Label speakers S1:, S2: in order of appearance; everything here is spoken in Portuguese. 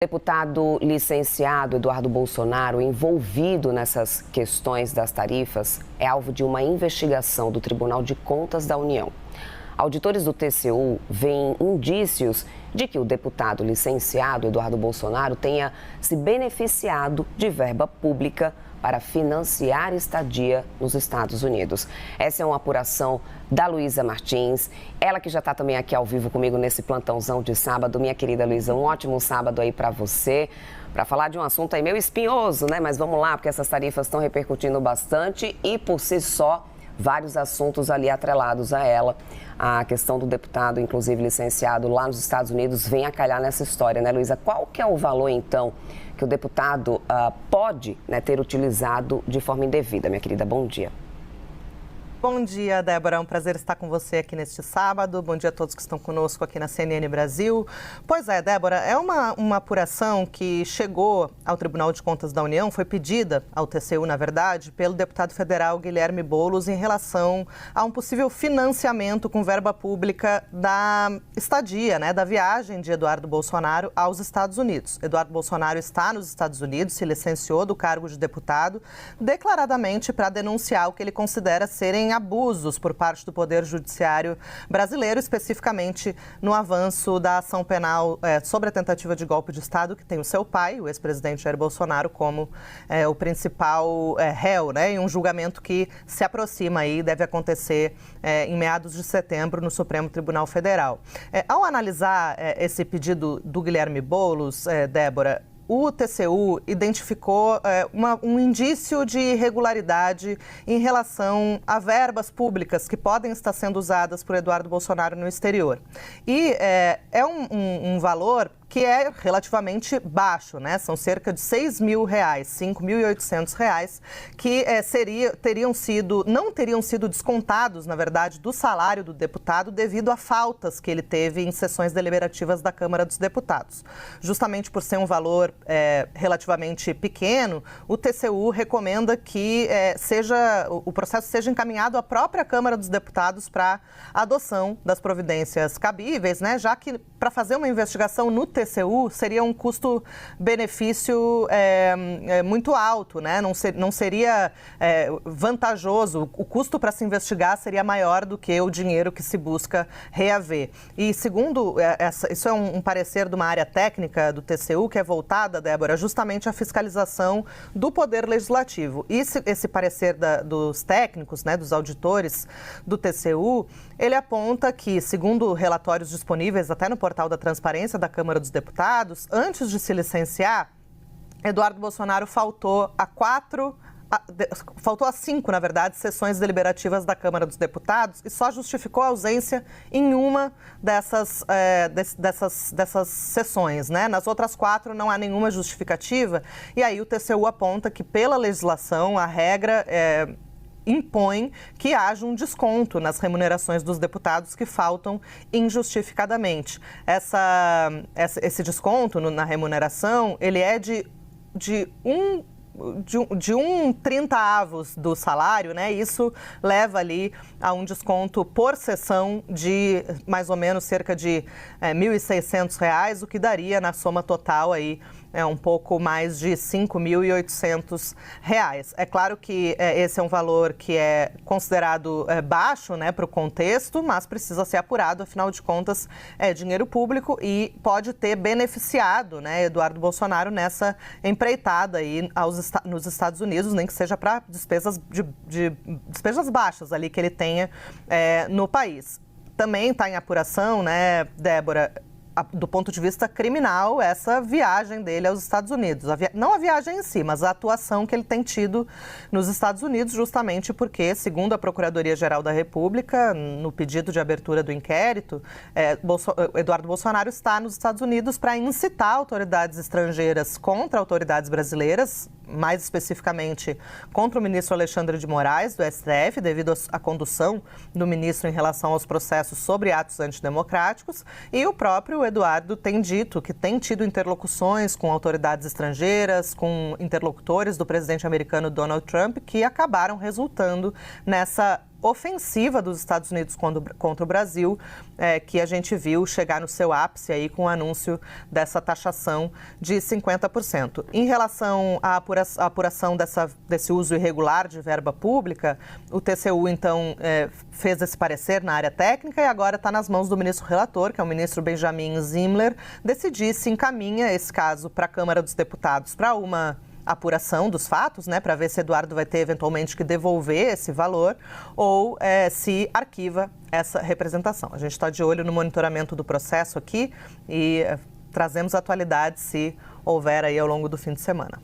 S1: O deputado licenciado Eduardo Bolsonaro, envolvido nessas questões das tarifas, é alvo de uma investigação do Tribunal de Contas da União. Auditores do TCU veem indícios de que o deputado licenciado Eduardo Bolsonaro tenha se beneficiado de verba pública para financiar estadia nos Estados Unidos. Essa é uma apuração da Luísa Martins, ela que já está também aqui ao vivo comigo nesse plantãozão de sábado. Minha querida Luísa, um ótimo sábado aí para você, para falar de um assunto aí meio espinhoso, né? Mas vamos lá, porque essas tarifas estão repercutindo bastante e por si só, vários assuntos ali atrelados a ela. A questão do deputado, inclusive licenciado lá nos Estados Unidos, vem a calhar nessa história, né, Luísa? Qual que é o valor, então, que o deputado pode, né, ter utilizado de forma indevida? Minha querida, bom dia.
S2: Bom dia, Débora. É um prazer estar com você aqui neste sábado. Bom dia a todos que estão conosco aqui na CNN Brasil. Pois é, Débora, é uma apuração que chegou ao Tribunal de Contas da União, foi pedida ao TCU, na verdade, pelo deputado federal Guilherme Boulos em relação a um possível financiamento com verba pública da estadia, né, da viagem de Eduardo Bolsonaro aos Estados Unidos. Eduardo Bolsonaro está nos Estados Unidos, se licenciou do cargo de deputado, declaradamente para denunciar o que ele considera serem abusos por parte do Poder Judiciário brasileiro, especificamente no avanço da ação penal sobre a tentativa de golpe de Estado, que tem o seu pai, o ex-presidente Jair Bolsonaro, como o principal réu, né, em um julgamento que se aproxima aí, deve acontecer em meados de setembro no Supremo Tribunal Federal. Ao analisar esse pedido do Guilherme Boulos, Débora, o TCU identificou um indício de irregularidade em relação a verbas públicas que podem estar sendo usadas por Eduardo Bolsonaro no exterior. E é um valor que é relativamente baixo, né? São cerca de R$6.000, R$5.800, que não teriam sido descontados, na verdade, do salário do deputado devido a faltas que ele teve em sessões deliberativas da Câmara dos Deputados. Justamente por ser um valor relativamente pequeno, o TCU recomenda que o processo seja encaminhado à própria Câmara dos Deputados para adoção das providências cabíveis, né? Já que para fazer uma investigação no TCU seria um custo-benefício muito alto, né? Não seria vantajoso. O custo para se investigar seria maior do que o dinheiro que se busca reaver. E segundo, isso é um parecer de uma área técnica do TCU que é voltada, Débora, justamente à fiscalização do Poder Legislativo. E esse parecer dos técnicos, né, dos auditores do TCU, ele aponta que, segundo relatórios disponíveis até no portal da Transparência da Câmara dos Deputados, antes de se licenciar, Eduardo Bolsonaro faltou a 5, na verdade, sessões deliberativas da Câmara dos Deputados e só justificou a ausência em uma dessas sessões, né? Nas outras 4 não há nenhuma justificativa e aí o TCU aponta que, pela legislação, a regra impõe que haja um desconto nas remunerações dos deputados que faltam injustificadamente. Esse desconto na remuneração, ele é de 30º do salário, né? Isso leva ali a um desconto por sessão de mais ou menos cerca de R$1.600, o que daria na soma total aí um pouco mais de R$5.800. É claro que esse é um valor que é considerado baixo, né, para o contexto, mas precisa ser apurado, afinal de contas é dinheiro público e pode ter beneficiado, né, Eduardo Bolsonaro nessa empreitada aí nos Estados Unidos, nem que seja para despesas baixas ali que ele tenha no país. Também está em apuração, né, Débora, do ponto de vista criminal, essa viagem dele aos Estados Unidos. Não a viagem em si, mas a atuação que ele tem tido nos Estados Unidos, justamente porque, segundo a Procuradoria-Geral da República, no pedido de abertura do inquérito, Eduardo Bolsonaro está nos Estados Unidos para incitar autoridades estrangeiras contra autoridades brasileiras, mais especificamente contra o ministro Alexandre de Moraes, do STF, devido à condução do ministro em relação aos processos sobre atos antidemocráticos, e o próprio Eduardo tem dito que tem tido interlocuções com autoridades estrangeiras, com interlocutores do presidente americano Donald Trump, que acabaram resultando nessa ofensiva dos Estados Unidos contra o Brasil, que a gente viu chegar no seu ápice aí com o anúncio dessa taxação de 50%. Em relação à apuração desse uso irregular de verba pública, o TCU, então, fez esse parecer na área técnica e agora está nas mãos do ministro relator, que é o ministro Benjamin Zimler, decidir se encaminha esse caso para a Câmara dos Deputados para uma apuração dos fatos, né, para ver se Eduardo vai ter eventualmente que devolver esse valor ou se arquiva essa representação. A gente está de olho no monitoramento do processo aqui e trazemos atualidades se houver aí ao longo do fim de semana.